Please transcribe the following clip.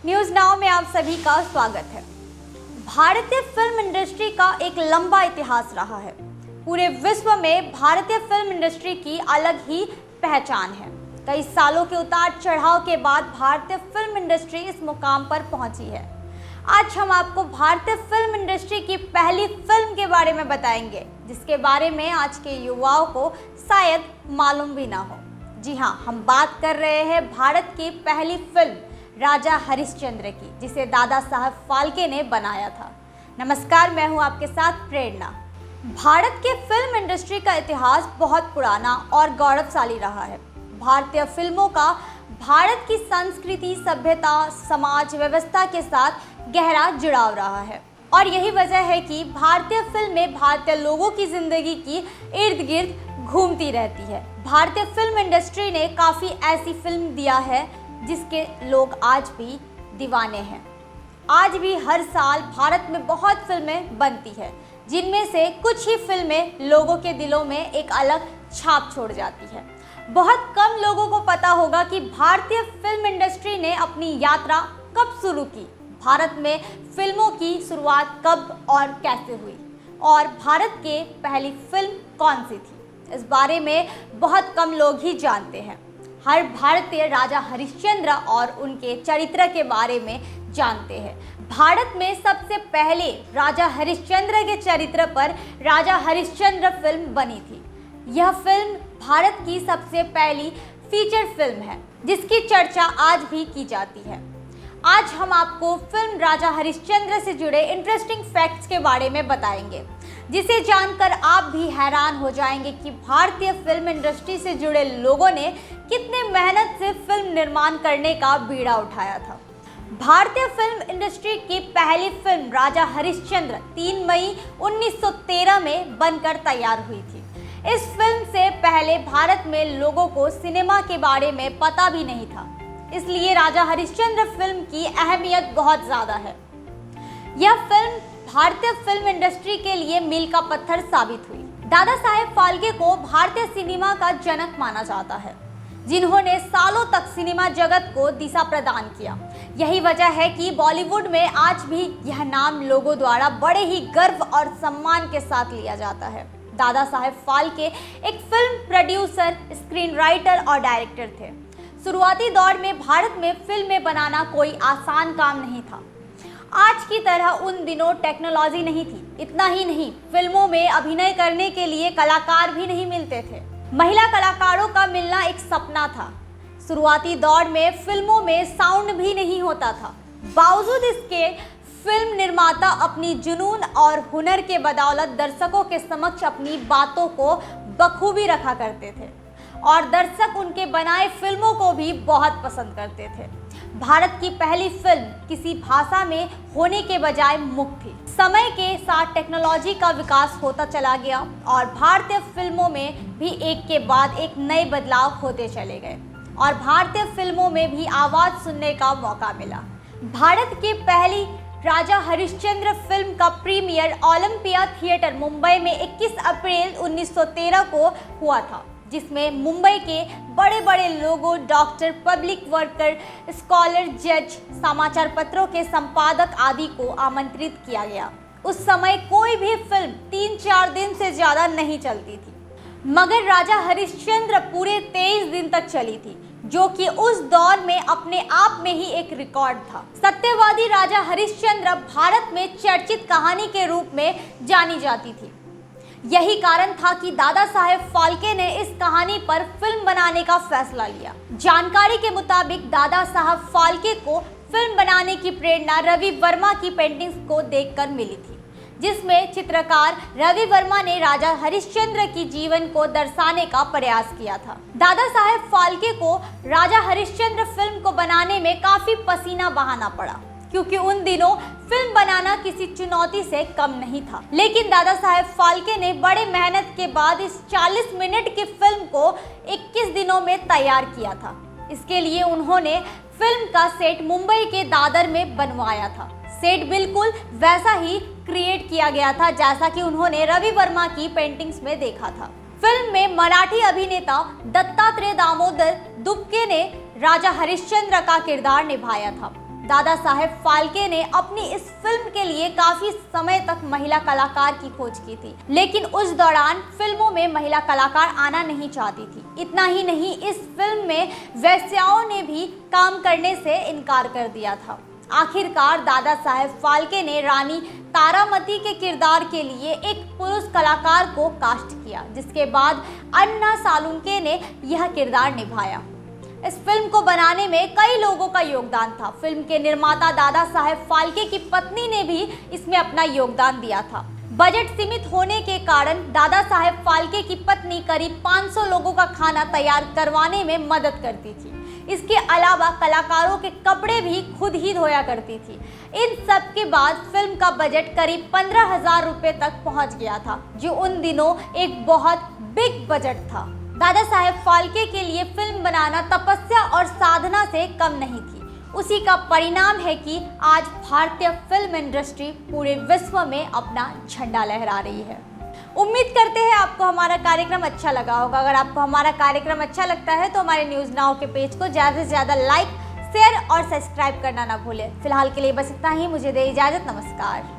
News now में आप सभी का स्वागत है। भारतीय फिल्म इंडस्ट्री का एक लंबा इतिहास रहा है। पूरे विश्व में भारतीय फिल्म इंडस्ट्री की अलग ही पहचान है। कई सालों के उतार चढ़ाव के बाद भारतीय फिल्म इंडस्ट्री इस मुकाम पर पहुंची है। आज हम आपको भारतीय फिल्म इंडस्ट्री की पहली फिल्म के बारे में बताएंगे, जिसके बारे में आज के युवाओं को शायद मालूम भी ना हो। जी हाँ, हम बात कर रहे हैं भारत की पहली फिल्म राजा हरिश्चंद्र की, जिसे दादा साहब फाल्के ने बनाया था। नमस्कार, मैं हूँ आपके साथ प्रेरणा। भारत के फिल्म इंडस्ट्री का इतिहास बहुत पुराना और गौरवशाली रहा है। भारतीय फिल्मों का भारत की संस्कृति, सभ्यता, समाज व्यवस्था के साथ गहरा जुड़ाव रहा है और यही वजह है कि भारतीय फिल्में भारतीय लोगों की जिंदगी की इर्द गिर्द घूमती रहती है। भारतीय फिल्म इंडस्ट्री ने काफ़ी ऐसी फिल्म दिया है जिसके लोग आज भी दीवाने हैं। आज भी हर साल भारत में बहुत फिल्में बनती है, जिनमें से कुछ ही फिल्में लोगों के दिलों में एक अलग छाप छोड़ जाती है। बहुत कम लोगों को पता होगा कि भारतीय फिल्म इंडस्ट्री ने अपनी यात्रा कब शुरू की, भारत में फिल्मों की शुरुआत कब और कैसे हुई, और भारत के पहली फिल्म कौन सी थी। इस बारे में बहुत कम लोग ही जानते हैं। हर भारतीय राजा हरिश्चंद्र और उनके चरित्र के बारे में जानते हैं। भारत में सबसे पहले राजा हरिश्चंद्र के चरित्र पर राजा हरिश्चंद्र फिल्म बनी थी। यह फिल्म भारत की सबसे पहली फीचर फिल्म है, जिसकी चर्चा आज भी की जाती है। आज हम आपको फिल्म राजा हरिश्चंद्र से जुड़े इंटरेस्टिंग फैक्ट्स के बारे में बताएंगे, जिसे जानकर आप भी हैरान हो जाएंगे कि भारतीय फिल्म इंडस्ट्री से जुड़े लोगों ने कितने मेहनत से फिल्म निर्माण करने का बीड़ा उठाया था। भारतीय फिल्म इंडस्ट्री की पहली फिल्म राजा हरिश्चंद्र 3 मई 1913 में बनकर तैयार हुई थी। इस फिल्म से पहले भारत में लोगों को सिनेमा के बारे में पता भी नहीं था, इसलिए राजा हरिश्चंद्र फिल्म की अहमियत बहुत ज़्यादा है। यह फिल्म भारतीय फिल्म इंडस्ट्री के लिए मील का पत्थर साबित हुई। दादा साहेब फाल्के को भारतीय सिनेमा का जनक माना जाता है, जिन्होंने सालों तक सिनेमा जगत को दिशा प्रदान किया। यही वजह है कि बॉलीवुड में आज भी यह नाम लोगों द्वारा बड़े ही गर्व और सम्मान के साथ लिया जाता है। दादा साहेब फाल्के एक फिल्म प्रोड्यूसर, स्क्रीन राइटर और डायरेक्टर थे। शुरुआती दौर में भारत में फिल्में बनाना कोई आसान काम नहीं था। आज की तरह उन दिनों टेक्नोलॉजी नहीं थी। इतना ही नहीं, फिल्मों में अभिनय करने के लिए कलाकार भी नहीं मिलते थे। महिला कलाकारों का मिलना एक सपना था। शुरुआती दौर में फिल्मों में साउंड भी नहीं होता था। बावजूद इसके फिल्म निर्माता अपनी जुनून और हुनर के बदौलत दर्शकों के समक्ष अपनी बातों को बखूबी रखा करते थे और दर्शक उनके बनाए फिल्मों को भी बहुत पसंद करते थे। भारत की पहली फिल्म किसी भाषा में होने के बजाय मुक्त थी। समय के साथ टेक्नोलॉजी का विकास होता चला गया और भारतीय फिल्मों में भी एक के बाद एक नए बदलाव होते चले गए और भारतीय फिल्मों में भी आवाज़ सुनने का मौका मिला। भारत की पहली राजा हरिश्चंद्र फिल्म का प्रीमियर ओलंपिया थिएटर मुंबई में 21 अप्रैल 1913 को हुआ था, जिसमें मुंबई के बड़े बड़े लोगों, डॉक्टर, पब्लिक वर्कर, स्कॉलर, जज, समाचार पत्रों के संपादक आदि को आमंत्रित किया गया। उस समय कोई भी फिल्म 3-4 दिन से ज़्यादा नहीं चलती थी, मगर राजा हरिश्चंद्र पूरे 23 दिन तक चली थी, जो कि उस दौर में अपने आप में ही एक रिकॉर्ड था। सत्यवादी राजा हरिश्चंद्र भारत में चर्चित कहानी के रूप में जानी जाती थी। यही कारण था कि दादा साहेब फाल्के ने इस कहानी पर फिल्म बनाने का फैसला लिया। जानकारी के मुताबिक दादा साहब फाल्के को फिल्म बनाने की प्रेरणा रवि वर्मा की पेंटिंग्स को देखकर मिली थी, जिसमें चित्रकार रवि वर्मा ने राजा हरिश्चंद्र की जीवन को दर्शाने का प्रयास किया था। दादा साहेब फाल्के को राजा हरिश्चंद्र फिल्म को बनाने में काफी पसीना बहाना पड़ा, क्योंकि उन दिनों फिल्म बनाना किसी चुनौती से कम नहीं था। लेकिन दादा साहेब फाल्के ने बड़े मेहनत के बाद इस 40 मिनट की फिल्म को 21 दिनों में तैयार किया था। इसके लिए उन्होंने फिल्म का सेट मुंबई के दादर में बनवाया था। सेट बिल्कुल वैसा ही क्रिएट किया गया था जैसा कि उन्होंने रवि वर्मा की पेंटिंग्स में देखा था। फिल्म में मराठी अभिनेता दत्तात्रेय दामोदर दुबके ने राजा हरिश्चंद्र का किरदार निभाया था। दादा साहेब फाल्के ने अपनी इस फिल्म के लिए काफी समय तक महिला कलाकार की खोज की थी, लेकिन उस दौरान फिल्मों में महिला कलाकार आना नहीं चाहती थी। इतना ही नहीं, इस फिल्म में वेश्याओं ने भी काम करने से इनकार कर दिया था। आखिरकार दादा साहेब फाल्के ने रानी तारामती के किरदार के लिए एक पुरुष कलाकार को कास्ट किया, जिसके बाद अन्ना सालुंके ने यह किरदार निभाया। इस फिल्म को बनाने में कई लोगों का योगदान था। फिल्म के निर्माता दादा साहेब फाल्के की पत्नी ने भी इसमें अपना योगदान दिया था। बजट सीमित होने के कारण दादा साहेब फाल्के की पत्नी करीब 500 लोगों का खाना तैयार करवाने में मदद करती थी। इसके अलावा कलाकारों के कपड़े भी खुद ही धोया करती थी। इन सब के बाद फिल्म का बजट करीब 15,000 रुपए तक पहुंच गया था, जो उन दिनों एक बहुत बिग बजट था। दादा साहेब फाल्के के लिए फिल्म बनाना तपस्या और साधना से कम नहीं थी। उसी का परिणाम है कि आज भारतीय फिल्म इंडस्ट्री पूरे विश्व में अपना झंडा लहरा रही है। उम्मीद करते हैं आपको हमारा कार्यक्रम अच्छा लगा होगा। अगर आपको हमारा कार्यक्रम अच्छा लगता है तो हमारे न्यूज़ नाउ के पेज को ज़्यादा से ज़्यादा लाइक, शेयर और सब्सक्राइब करना ना भूलें। फिलहाल के लिए बस इतना ही। मुझे दे इजाज़त। नमस्कार।